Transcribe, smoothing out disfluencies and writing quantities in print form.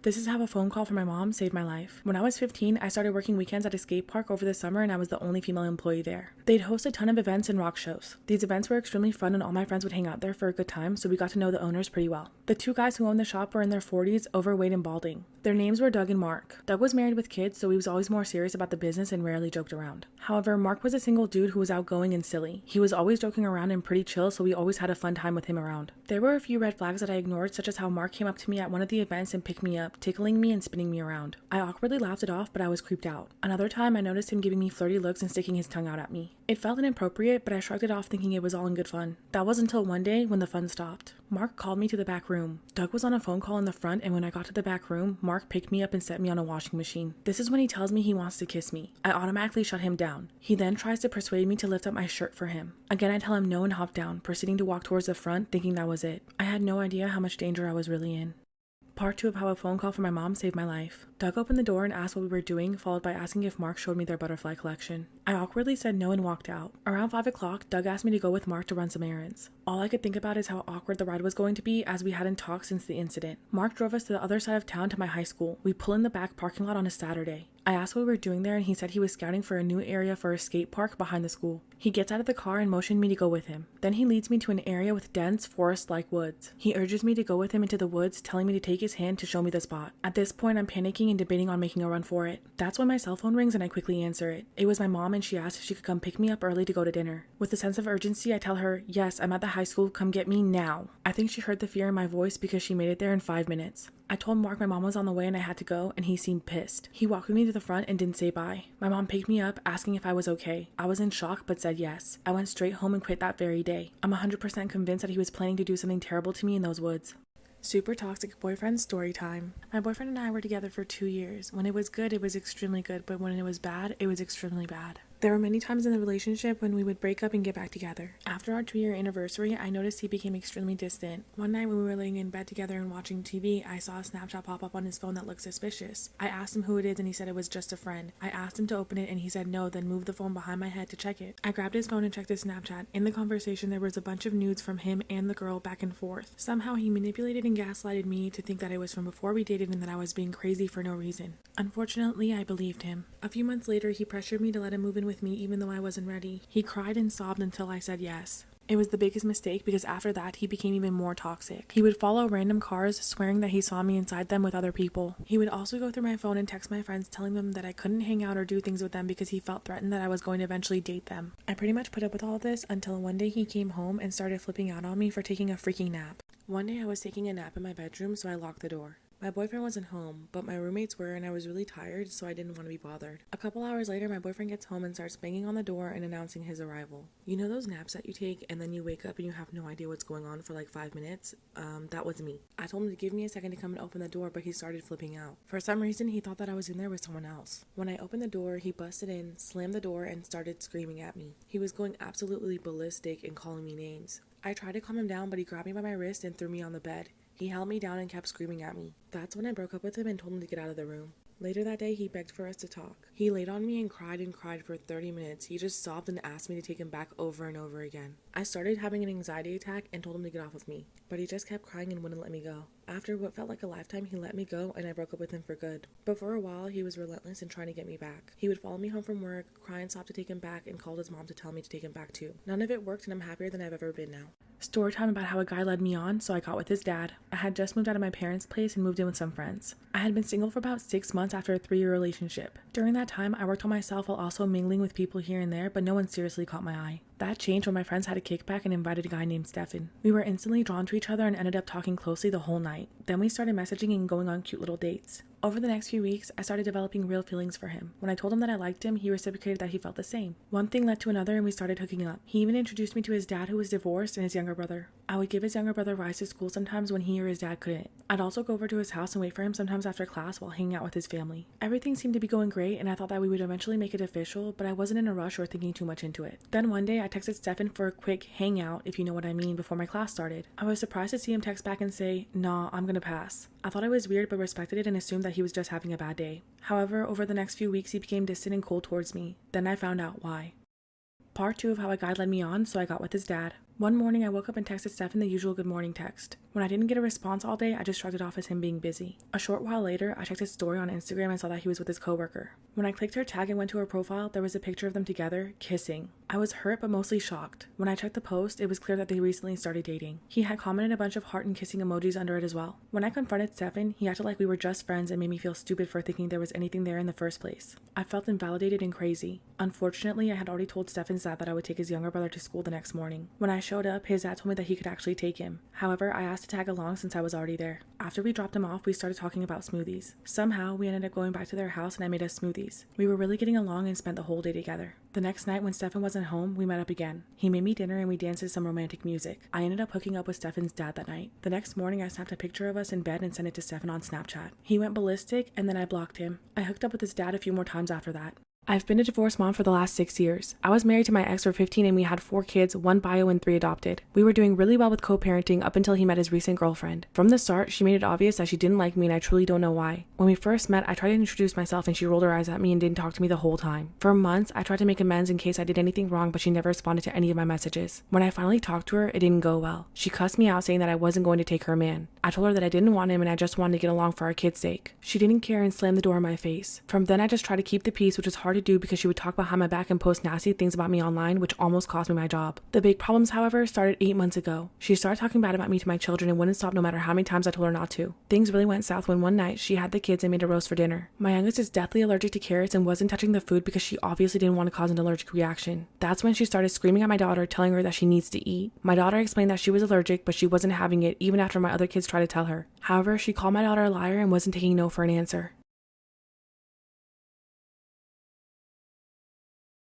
This is how a phone call from my mom saved my life. When I was 15, I started working weekends at a skate park over the summer and I was the only female employee there. They'd host a ton of events and rock shows. These events were extremely fun and all my friends would hang out there for a good time, so we got to know the owners pretty well. The two guys who owned the shop were in their 40s, overweight and balding. Their names were Doug and Mark. Doug was married with kids, so he was always more serious about the business and rarely joked around. However, Mark was a single dude who was outgoing and silly. He was always joking around and pretty chill, so we always had a fun time with him around. There were a few red flags that I ignored, such as how Mark came up to me at one of the events and picked me up, tickling me and spinning me around. I awkwardly laughed it off, but I was creeped out. Another time, I noticed him giving me flirty looks and sticking his tongue out at me. It felt inappropriate, but I shrugged it off thinking it was all in good fun. That was until one day when the fun stopped. Mark called me to the back room. Doug was on a phone call in the front, and when I got to the back room, Mark picked me up and set me on a washing machine. This is when he tells me he wants to kiss me. I automatically shut him down. He then tries to persuade me to lift up my shirt for him. Again, I tell him no and hop down, proceeding to walk towards the front, thinking that was it. I had no idea how much danger I was really in. Part 2 of how a phone call from my mom saved my life. Doug opened the door and asked what we were doing, followed by asking if Mark showed me their butterfly collection. I awkwardly said no and walked out. Around 5 o'clock, Doug asked me to go with Mark to run some errands. All I could think about is how awkward the ride was going to be, as we hadn't talked since the incident. Mark drove us to the other side of town to my high school. We pull in the back parking lot on a Saturday. I asked what we were doing there and he said he was scouting for a new area for a skate park behind the school. He gets out of the car and motioned me to go with him. Then he leads me to an area with dense forest-like woods. He urges me to go with him into the woods, telling me to take his hand to show me the spot. At this point, I'm panicking and debating on making a run for it. That's when my cell phone rings and I quickly answer it. It was my mom and she asked if she could come pick me up early to go to dinner. With a sense of urgency, I tell her, yes, I'm at the high school, come get me now. I think she heard the fear in my voice because she made it there in 5 minutes. I told Mark my mom was on the way and I had to go, and he seemed pissed. He walked with me to the front and didn't say bye. My mom picked me up, asking if I was okay. I was in shock but said yes. I went straight home and quit that very day. I'm 100% convinced that he was planning to do something terrible to me in those woods. Super toxic boyfriend story time. My boyfriend and I were together for 2 years. When it was good, it was extremely good, but when it was bad, it was extremely bad. There were many times in the relationship when we would break up and get back together. After our 2-year anniversary, I noticed he became extremely distant. One night when we were laying in bed together and watching TV, I saw a Snapchat pop up on his phone that looked suspicious. I asked him who it is and he said it was just a friend. I asked him to open it and he said no, then moved the phone behind my head to check it. I grabbed his phone and checked his Snapchat. In the conversation, there was a bunch of nudes from him and the girl back and forth. Somehow he manipulated and gaslighted me to think that it was from before we dated and that I was being crazy for no reason. Unfortunately, I believed him. A few months later, he pressured me to let him move in with me even though I wasn't ready. He cried and sobbed until I said yes. It was the biggest mistake because after that, he became even more toxic. He would follow random cars, swearing that he saw me inside them with other people. He would also go through my phone and text my friends telling them that I couldn't hang out or do things with them because he felt threatened that I was going to eventually date them. I pretty much put up with all of this until one day he came home and started flipping out on me for taking a freaking nap. One day I was taking a nap in my bedroom, so I locked the door. My boyfriend wasn't home, but my roommates were and I was really tired, so I didn't want to be bothered. A couple hours later, my boyfriend gets home and starts banging on the door and announcing his arrival. You know those naps that you take and then you wake up and you have no idea what's going on for like 5 minutes? That was me. I told him to give me a second to come and open the door, but he started flipping out. For some reason, he thought that I was in there with someone else. When I opened the door, he busted in, slammed the door, and started screaming at me. He was going absolutely ballistic and calling me names. I tried to calm him down, but he grabbed me by my wrist and threw me on the bed. He held me down and kept screaming at me. That's when I broke up with him and told him to get out of the room. Later that day, he begged for us to talk. He laid on me and cried for 30 minutes. He just sobbed and asked me to take him back over and over again. I started having an anxiety attack and told him to get off of me, but he just kept crying and wouldn't let me go. After what felt like a lifetime, he let me go and I broke up with him for good. But for a while, he was relentless in trying to get me back. He would follow me home from work, cry and sob to take him back, and called his mom to tell me to take him back too. None of it worked and I'm happier than I've ever been now. Story time about how a guy led me on, so I got with his dad. I had just moved out of my parents' place and moved in with some friends. I had been single for about 6 months after a 3-year relationship. During that time, I worked on myself while also mingling with people here and there, but no one seriously caught my eye. That changed when my friends had a kickback and invited a guy named Stefan. We were instantly drawn to each other and ended up talking closely the whole night. Then we started messaging and going on cute little dates. Over the next few weeks, I started developing real feelings for him. When I told him that I liked him, he reciprocated that he felt the same. One thing led to another and we started hooking up. He even introduced me to his dad who was divorced and his younger brother. I would give his younger brother rides to school sometimes when he or his dad couldn't. I'd also go over to his house and wait for him sometimes after class while hanging out with his family. Everything seemed to be going great and I thought that we would eventually make it official, but I wasn't in a rush or thinking too much into it. Then one day I texted Stefan for a quick hangout, if you know what I mean, before my class started. I was surprised to see him text back and say, "Nah, I'm gonna pass." I thought it was weird but respected it and assumed that he was just having a bad day. However, over the next few weeks he became distant and cold towards me. Then I found out why. Part 2 of how a guy led me on, so I got with his dad. One morning, I woke up and texted Stefan the usual good morning text. When I didn't get a response all day, I just shrugged it off as him being busy. A short while later, I checked his story on Instagram and saw that he was with his coworker. When I clicked her tag and went to her profile, there was a picture of them together, kissing. I was hurt but mostly shocked. When I checked the post, it was clear that they recently started dating. He had commented a bunch of heart and kissing emojis under it as well. When I confronted Stefan, he acted like we were just friends and made me feel stupid for thinking there was anything there in the first place. I felt invalidated and crazy. Unfortunately, I had already told Stefan's dad that I would take his younger brother to school the next morning. When I showed up, his dad told me that he could actually take him. However, I asked to tag along since I was already there. After we dropped him off, we started talking about smoothies. Somehow, we ended up going back to their house and I made us smoothies. We were really getting along and spent the whole day together. The next night when Stefan wasn't home, we met up again. He made me dinner and we danced to some romantic music. I ended up hooking up with Stefan's dad that night. The next morning, I snapped a picture of us in bed and sent it to Stefan on Snapchat. He went ballistic and then I blocked him. I hooked up with his dad a few more times after that. I've been a divorced mom for the last 6 years. I was married to my ex for 15 and we had 4 kids, 1 bio and 3 adopted. We were doing really well with co-parenting up until he met his recent girlfriend. From the start, she made it obvious that she didn't like me and I truly don't know why. When we first met, I tried to introduce myself and she rolled her eyes at me and didn't talk to me the whole time. For months, I tried to make amends in case I did anything wrong, but she never responded to any of my messages. When I finally talked to her, it didn't go well. She cussed me out saying that I wasn't going to take her man. I told her that I didn't want him and I just wanted to get along for our kids' sake. She didn't care and slammed the door in my face. From then, I just tried to keep the peace, which was hard to do because she would talk behind my back and post nasty things about me online, which almost cost me my job. The big problems, however, started 8 months ago. She started talking bad about me to my children and wouldn't stop no matter how many times I told her not to. Things really went south when one night she had the kids and made a roast for dinner. My youngest is deathly allergic to carrots and wasn't touching the food because she obviously didn't want to cause an allergic reaction. That's when she started screaming at my daughter, telling her that she needs to eat. My daughter explained that she was allergic, but she wasn't having it even after my other kids tried to tell her. However, she called my daughter a liar and wasn't taking no for an answer.